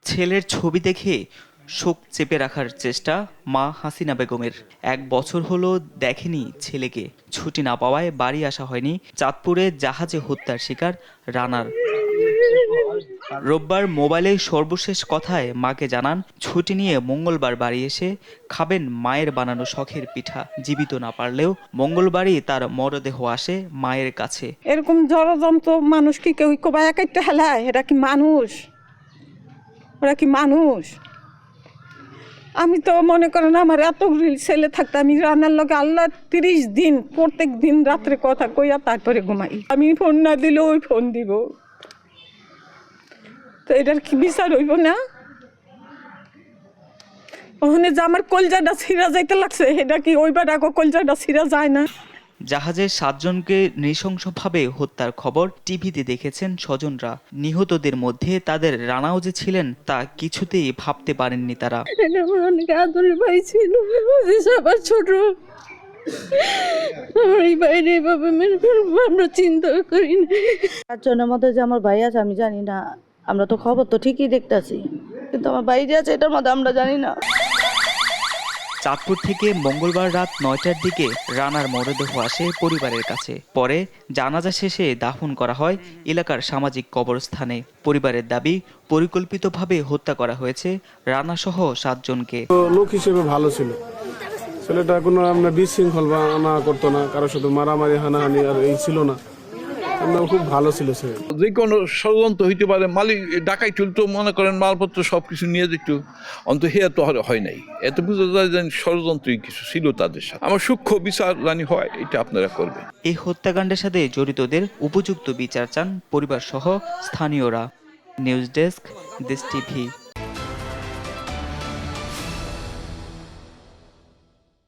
ছেলের ছবি দেখে শোক চেপে রাখার চেষ্টা মা হাসিনা বেগমের। 1 বছর হলো দেখেনি ছেলেকে। ছুটি না পাওয়ায় বাড়ি আসা হয়নি। চাঁদপুরে জাহাজে হত্যার শিকার রানার। রোববার মোবাইলে সর্বশেষ কথায় মাকে জানান, ছুটি নিয়ে মঙ্গলবার বাড়ি এসে খাবেন মায়ের বানানো শখের পিঠা। জীবিত না পারলেও মঙ্গলবারই তার মরদেহ আসে মায়ের কাছে। এরকম জড়যন্ত্র মানুষ কি কেউ কোবায় কাটতে হেলায়? এটা কি মানুষ? ওরা কি মানুষ? আমি তো মনে করেন আমার এত ছেলে থাকতে আমি রান্নার লগে আল্লাহ 30 দিন প্রত্যেক দিন রাত্রে কথা কইয়া তারপরে ঘুমাই। আমি ফোন না দিলে ওই ফোন দিব, তো এটার কি বিচার হইব না? ওখানে যে আমার কলজাটা ছিঁড়া যাইতে লাগছে, এটা কি ওইবার আগে কলজাটা ছিঁড়া যায় না? জাহাজের 7 জনকে নৃশংসভাবে হত্যার খবর টিভিতে দেখেছেন স্বজনরা। নিহতদের মধ্যে তাদের রানাও যে ছিলেন তা কিছুতেই ভাবতে পারেননি তারা। আমার অনেক আদরের ভাই ছিল, সবার ছোট। আমার এই বাইরে এভাবে মেরে ফেলবো আমরা চিন্তা করি না। 4 জনের মধ্যে যে আমার ভাই আছে আমি জানি না। আমরা তো খবর তো ঠিকই দেখতেছি, কিন্তু আমার ভাই যে আছে এটার মধ্যে আমরা জানি না। চাঁদপুর থেকে মঙ্গলবার রাত 9টার দিকে রানার মরদেহ আসে পরিবারের কাছে। পরে জানাজা শেষে দাফন করা হয় এলাকার সামাজিক কবরস্থানে। পরিবারের দাবি, পরিকল্পিতভাবে হত্যা করা হয়েছে রানা সহ 7 জনকে। লোক হিসেবে ভালো ছিল ছেলেটা, কোনো আমরা বিশৃঙ্খল বা আনা করতো না, কারো শুধু মারামারি হানাহানি আর এই ছিল না। খুব ভালো ছিল সে। যে কোনো ষড়যন্ত্র হইতে পারে, মালিক ডাকাই চলতো, মনে করেন মালপত্র সবকিছু নিয়ে যেত, অন্ত হেয়া তো হয় নাই। এত বুঝা যায় যে ষড়যন্ত্রই কিছু ছিল তাদের সাথে। আমার সূক্ষ্ম বিচার জানি হয়, এটা আপনারা করবেন। এই হত্যাকাণ্ডের সাথে জড়িতদের উপযুক্ত বিচার চান পরিবার সহ স্থানীয়রা। নিউজ ডেস্ক, দেশ টিভি।